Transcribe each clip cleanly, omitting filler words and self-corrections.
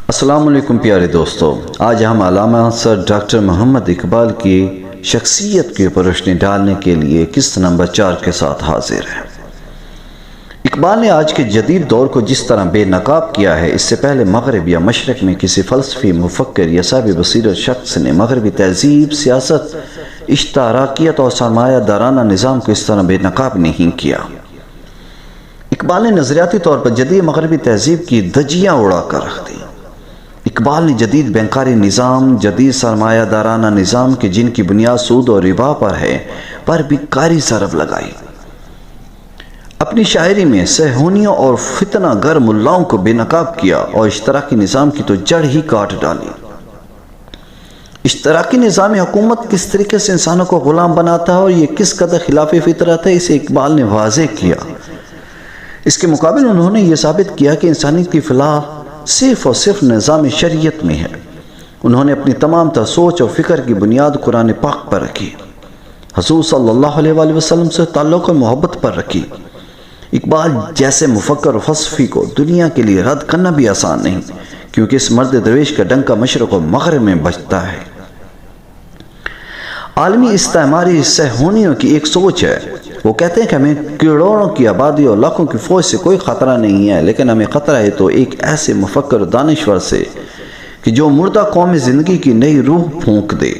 السلام علیکم پیارے دوستو، آج ہم علامہ سر ڈاکٹر محمد اقبال کی شخصیت کے اوپر روشنی ڈالنے کے لیے قسط نمبر 4 کے ساتھ حاضر ہیں۔ اقبال نے آج کے جدید دور کو جس طرح بے نقاب کیا ہے، اس سے پہلے مغرب یا مشرق میں کسی فلسفی، مفکر یا صاحب بصیرت شخص نے مغربی تہذیب، سیاست، اشتراکیت اور سرمایہ دارانہ نظام کو اس طرح بے نقاب نہیں کیا۔ اقبال نے نظریاتی طور پر جدید مغربی تہذیب کی دھجیاں اڑا کر رکھ دی۔ اقبال نے جدید بینکاری نظام، جدید سرمایہ دارانہ نظام کے جن کی بنیاد سود اور ربا پر ہے، پر بھی کاری ضرب لگائی۔ اپنی شاعری میں صہیونیوں اور فتنہ گر ملاؤں کو بے نقاب کیا اور اشتراکی نظام کی تو جڑ ہی کاٹ ڈالی۔ اشتراکی نظام حکومت کس طریقے سے انسانوں کو غلام بناتا ہے اور یہ کس قدر خلاف فطرت ہے، اسے اقبال نے واضح کیا۔ اس کے مقابل انہوں نے یہ ثابت کیا کہ انسانیت کی فلاح صرف اور صرف نظام شریعت میں ہے۔ انہوں نے اپنی تمام تر سوچ اور فکر کی بنیاد قرآن پاک پر رکھی، حضور صلی اللہ علیہ وآلہ وسلم سے تعلق اور محبت پر رکھی۔ اقبال جیسے مفکر و فلسفی کو دنیا کے لیے رد کرنا بھی آسان نہیں، کیونکہ اس مرد درویش کا ڈنکا مشرق و مغرب میں بجتا ہے۔ عالمی استعماری صہیونیوں کی ایک سوچ ہے، وہ کہتے ہیں کہ ہمیں کروڑوں کی آبادی اور لاکھوں کی فوج سے کوئی خطرہ نہیں ہے، لیکن ہمیں خطرہ ہے تو ایک ایسے مفکر دانشور سے کہ جو مردہ قوم زندگی کی نئی روح پھونک دے،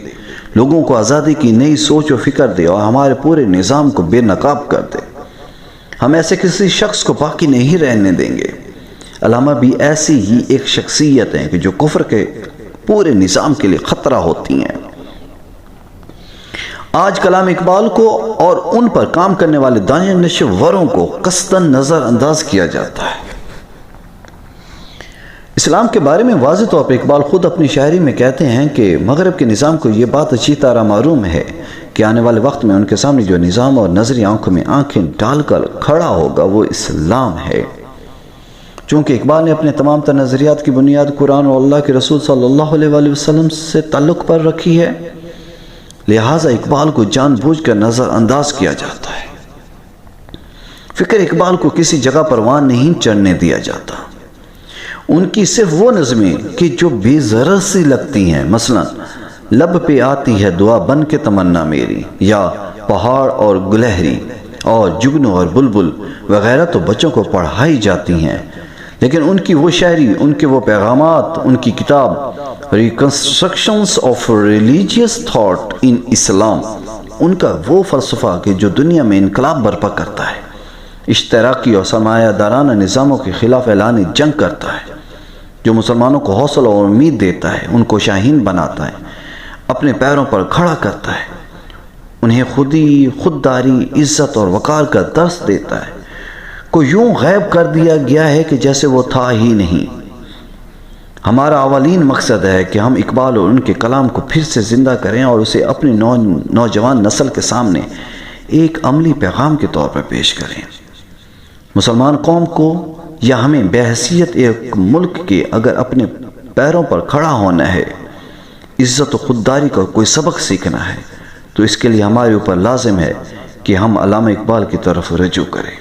لوگوں کو آزادی کی نئی سوچ و فکر دے اور ہمارے پورے نظام کو بے نقاب کر دے۔ ہم ایسے کسی شخص کو باقی نہیں رہنے دیں گے۔ علامہ بھی ایسی ہی ایک شخصیت ہیں کہ جو کفر کے پورے نظام کے لیے خطرہ ہوتی ہیں۔ آج کلام اقبال کو اور ان پر کام کرنے والے دانشوروں کو قصداً نظر انداز کیا جاتا ہے۔ اسلام کے بارے میں واضح طور پر اقبال خود اپنی شاعری میں کہتے ہیں کہ مغرب کے نظام کو یہ بات اچھی طرح معلوم ہے کہ آنے والے وقت میں ان کے سامنے جو نظام اور نظری آنکھوں میں آنکھیں ڈال کر کھڑا ہوگا وہ اسلام ہے۔ چونکہ اقبال نے اپنے تمام تر نظریات کی بنیاد قرآن اور اللہ کے رسول صلی اللہ علیہ وآلہ وسلم سے تعلق پر رکھی ہے، لہٰذا اقبال کو جان بوجھ کر نظر انداز کیا جاتا ہے۔ فکر اقبال کو کسی جگہ پر وہاں نہیں چڑھنے دیا جاتا۔ ان کی صرف وہ نظمیں کہ جو بے ضرر سی لگتی ہیں، مثلا لب پہ آتی ہے دعا بن کے تمنا میری، یا پہاڑ اور گلہری اور جگنو اور بلبل وغیرہ تو بچوں کو پڑھائی جاتی ہیں، لیکن ان کی وہ شاعری، ان کے وہ پیغامات، ان کی کتاب ریکنسٹرکشنز آف ریلیجیس تھاٹ ان اسلام، ان کا وہ فلسفہ کہ جو دنیا میں انقلاب برپا کرتا ہے، اشتراکی اور سرمایہ دارانہ نظاموں کے خلاف اعلانی جنگ کرتا ہے، جو مسلمانوں کو حوصلہ اور امید دیتا ہے، ان کو شاہین بناتا ہے، اپنے پیروں پر کھڑا کرتا ہے، انہیں خودداری، عزت اور وقار کا درس دیتا ہے، کو یوں غائب کر دیا گیا ہے کہ جیسے وہ تھا ہی نہیں۔ ہمارا اولین مقصد ہے کہ ہم اقبال اور ان کے کلام کو پھر سے زندہ کریں اور اسے اپنی نوجوان نسل کے سامنے ایک عملی پیغام کے طور پر پیش کریں۔ مسلمان قوم کو یا ہمیں بحیثیت ایک ملک کے اگر اپنے پیروں پر کھڑا ہونا ہے، عزت و خودداری کا کوئی سبق سیکھنا ہے، تو اس کے لیے ہمارے اوپر لازم ہے کہ ہم علامہ اقبال کی طرف رجوع کریں۔